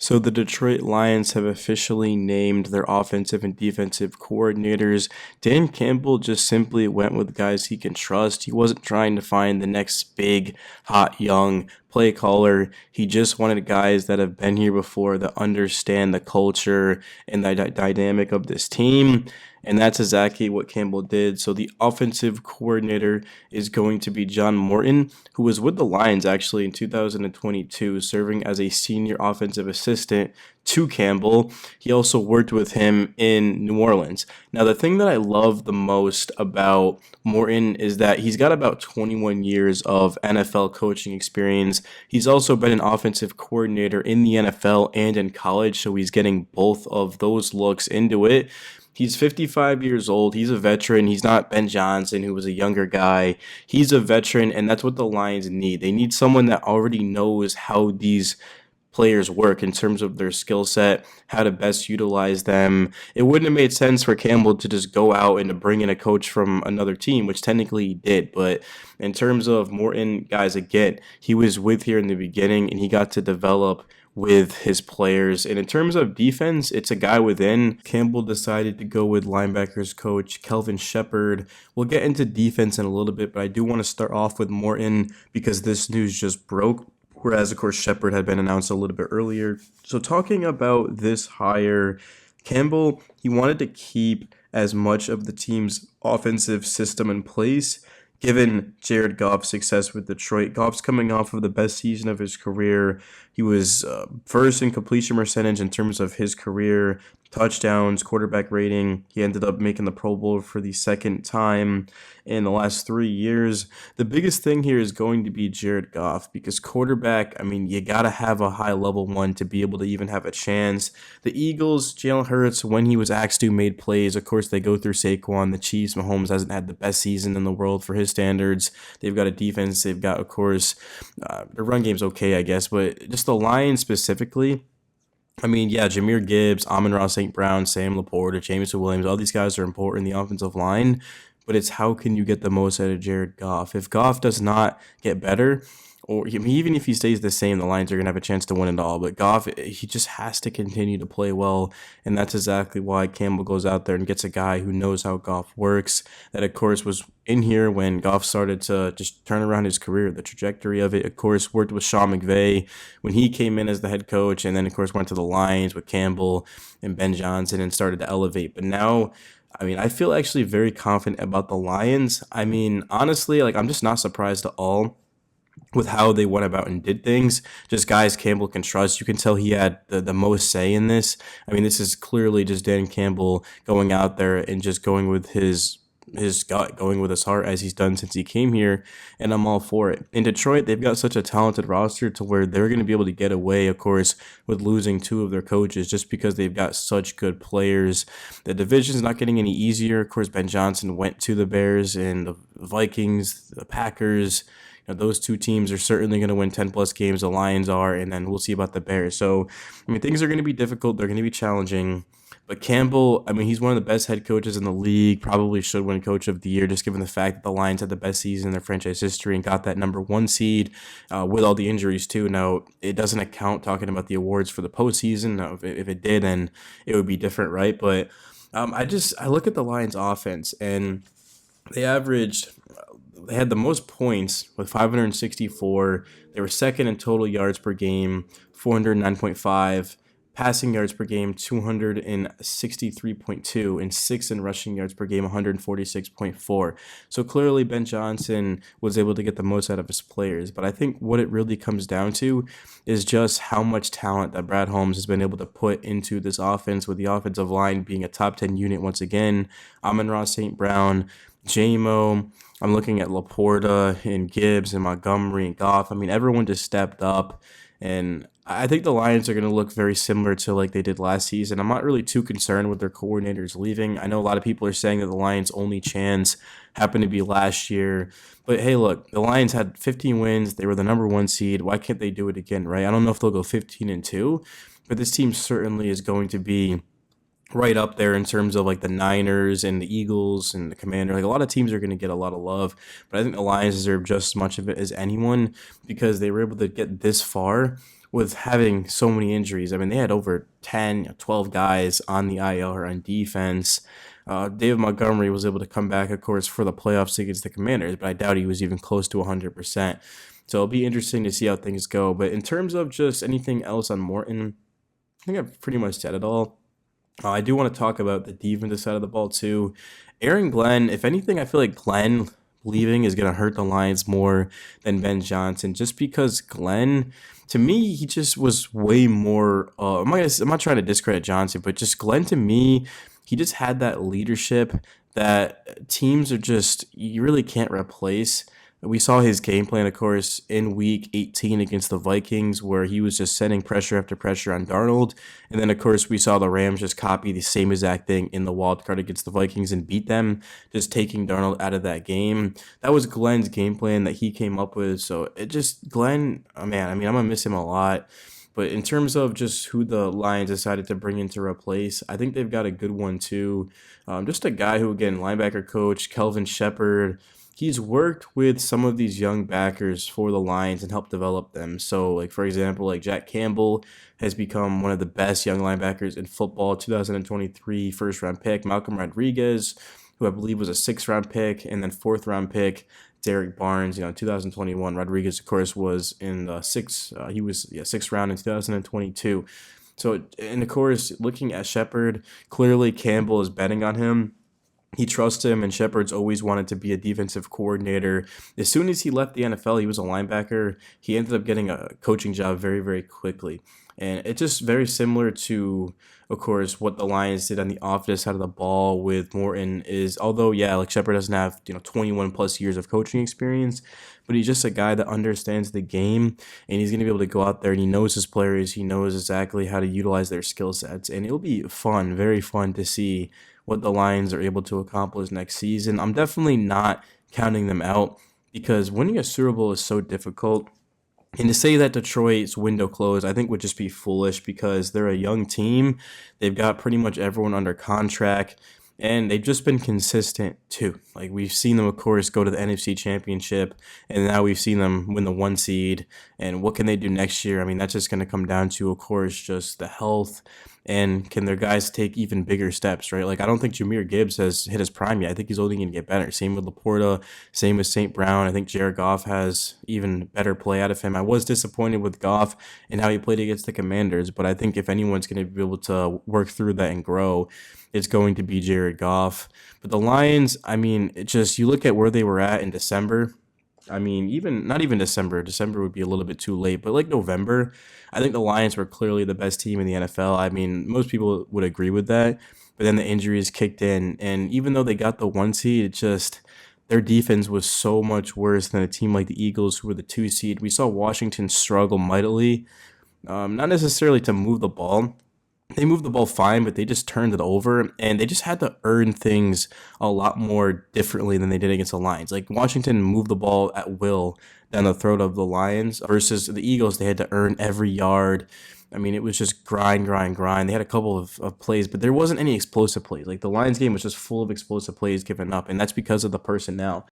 So the Detroit Lions have officially named their offensive and defensive coordinators. Dan Campbell just simply went with guys he can trust. He wasn't trying to find the next big, hot, young play caller. He just wanted guys that have been here before, that understand the culture and the dynamic of this team. And that's exactly what Campbell did. So the offensive coordinator is going to be John Morton, who was with the Lions actually in 2022, serving as a senior offensive assistant to Campbell. He also worked with him in New Orleans. Now, the thing that I love the most about Morton is that he's got about 21 years of NFL coaching experience. He's also been an offensive coordinator in the NFL and in college, so he's getting both of those looks into it. He's 55 years old. He's a veteran. He's not Ben Johnson, who was a younger guy. He's a veteran, and that's what the Lions need. They need someone that already knows how these players work in terms of their skill set, how to best utilize them. It wouldn't have made sense for Campbell to just go out and to bring in a coach from another team, which technically he did. But in terms of Morton, guys, again, he was with here in the beginning, and he got to develop with his players. And in terms of defense, it's a guy within. Campbell decided to go with linebackers coach Kelvin Shepard. We'll get into defense in a little bit, but I do want to start off with Morton because this news just broke. Whereas, of course, Shepard had been announced a little bit earlier. So talking about this hire, Campbell, he wanted to keep as much of the team's offensive system in place. Given Jared Goff's success with Detroit, Goff's coming off of the best season of his career. He was first in completion percentage in terms of his career, touchdowns, quarterback rating. He ended up making the Pro Bowl for the second time in the last 3 years. The biggest thing here is going to be Jared Goff because quarterback, I mean, you got to have a high level one to be able to even have a chance. The Eagles, Jalen Hurts, when he was asked to, made plays. Of course, they go through Saquon. The Chiefs, Mahomes hasn't had the best season in the world for his standards. They've got a defense. They've got, of course, their run game's okay, I guess, but just the Lions specifically. I mean, yeah, Jahmyr Gibbs, Amon-Ra St. Brown, Sam Laporta, Jameson Williams, all these guys are important in the offensive line, but it's how can you get the most out of Jared Goff? If Goff does not get better, or even if he stays the same, the Lions are going to have a chance to win it all. But Goff, he just has to continue to play well, and that's exactly why Campbell goes out there and gets a guy who knows how Goff works. That, of course, was in here when Goff started to just turn around his career, the trajectory of it. Of course, worked with Sean McVay when he came in as the head coach, and then, of course, went to the Lions with Campbell and Ben Johnson and started to elevate. But now, I mean, I feel actually very confident about the Lions. I mean, honestly, like, I'm just not surprised at all with how they went about and did things. Just guys Campbell can trust. You can tell he had the most say in this. I mean, this is clearly just Dan Campbell going out there and just going with his gut, going with his heart as he's done since he came here, and I'm all for it. In Detroit, they've got such a talented roster to where they're going to be able to get away, of course, with losing two of their coaches just because they've got such good players. The division's not getting any easier. Of course, Ben Johnson went to the Bears, and the Vikings, the Packers, those two teams are certainly going to win 10 plus games. The Lions are, and then we'll see about the Bears. So, I mean, things are going to be difficult. They're going to be challenging. But Campbell, I mean, he's one of the best head coaches in the league. Probably should win Coach of the Year, just given the fact that the Lions had the best season in their franchise history and got that number one seed with all the injuries, too. Now, it doesn't account talking about the awards for the postseason. Now, if it did, then it would be different, right? But I look at the Lions offense, and they had the most points with 564. They were second in total yards per game, 409.5. Passing yards per game, 263.2, and sixth in rushing yards per game, 146.4. So clearly Ben Johnson was able to get the most out of his players. But I think what it really comes down to is just how much talent that Brad Holmes has been able to put into this offense, with the offensive line being a top 10 unit once again. Amon-Ra St. Brown, JMO, I'm looking at Laporta and Gibbs and Montgomery and Goff. I mean, everyone just stepped up, and I think the Lions are going to look very similar to like they did last season. I'm not really too concerned with their coordinators leaving. I know a lot of people are saying that the Lions' only chance happened to be last year. But hey, look, the Lions had 15 wins. They were the number one seed. Why can't they do it again, right? I don't know if they'll go 15-2, but this team certainly is going to be right up there in terms of like the Niners and the Eagles and the Commanders. Like, a lot of teams are going to get a lot of love, but I think the Lions deserve just as much of it as anyone because they were able to get this far with having so many injuries. I mean, they had over 10, 12 guys on the IL or on defense. David Montgomery was able to come back, of course, for the playoffs against the Commanders, but I doubt he was even close to 100%. So it'll be interesting to see how things go. But in terms of just anything else on Morton, I think I've pretty much said it all. I do want to talk about the defensive side of the ball too. Aaron Glenn, if anything, I feel like Glenn leaving is going to hurt the Lions more than Ben Johnson, just because Glenn, to me, he just was way more. I'm not trying to discredit Johnson, but just Glenn to me, he just had that leadership that teams are just you really can't replace. We saw his game plan, of course, in week 18 against the Vikings, where he was just sending pressure after pressure on Darnold. And then, of course, we saw the Rams just copy the same exact thing in the wild card against the Vikings and beat them, just taking Darnold out of that game. That was Glenn's game plan that he came up with. So it just, Glenn, oh man, I mean, I'm going to miss him a lot. But in terms of just who the Lions decided to bring in to replace, I think they've got a good one too. Just a guy who, again, linebacker coach, Kelvin Shepard. He's worked with some of these young backers for the Lions and helped develop them. So, like for example, like Jack Campbell has become one of the best young linebackers in football. 2023 first round pick. Malcolm Rodriguez, who I believe was a 6th round pick, and then 4th round pick Derek Barnes. 2021 Rodriguez, of course, was in the he was 6th round in 2022. So, and of course, looking at Shepard, clearly Campbell is betting on him. He trusts him, and Shepard's always wanted to be a defensive coordinator. As soon as he left the NFL, he was a linebacker. He ended up getting a coaching job very, very quickly. And it's just very similar to, of course, what the Lions did on the offensive side of the ball with Morton is, although, yeah, like Shepard doesn't have, 21 plus years of coaching experience, but he's just a guy that understands the game, and he's going to be able to go out there, and he knows his players. He knows exactly how to utilize their skill sets, and it'll be fun, very fun to see what the Lions are able to accomplish next season. I'm definitely not counting them out because winning a Super Bowl is so difficult. And to say that Detroit's window closed, I think would just be foolish because they're a young team. They've got pretty much everyone under contract, and they've just been consistent too. Like we've seen them, of course, go to the NFC Championship, and now we've seen them win the 1 seed. And what can they do next year? I mean, that's just going to come down to, of course, just the health and can their guys take even bigger steps, right? Like I don't think Jameer Gibbs has hit his prime yet. I think he's only going to get better. Same with Laporta, same with St. Brown. I think Jared Goff has even better play out of him. I was disappointed with Goff and how he played against the Commanders, but I think if anyone's going to be able to work through that and grow, it's going to be Jared Goff. But the Lions, I mean, it just you look at where they were at in December. I mean, even not even December. December would be a little bit too late, but like November, I think the Lions were clearly the best team in the NFL. I mean, most people would agree with that. But then the injuries kicked in, and even though they got the 1 seed, it just their defense was so much worse than a team like the Eagles, who were the 2 seed. We saw Washington struggle mightily, not necessarily to move the ball. They moved the ball fine, but they just turned it over, and they just had to earn things a lot more differently than they did against the Lions. Like Washington moved the ball at will down the throat of the Lions versus the Eagles. They had to earn every yard. I mean, it was just grind, grind, grind. They had a couple of plays, but there wasn't any explosive plays. Like the Lions game was just full of explosive plays given up, and that's because of the personnel.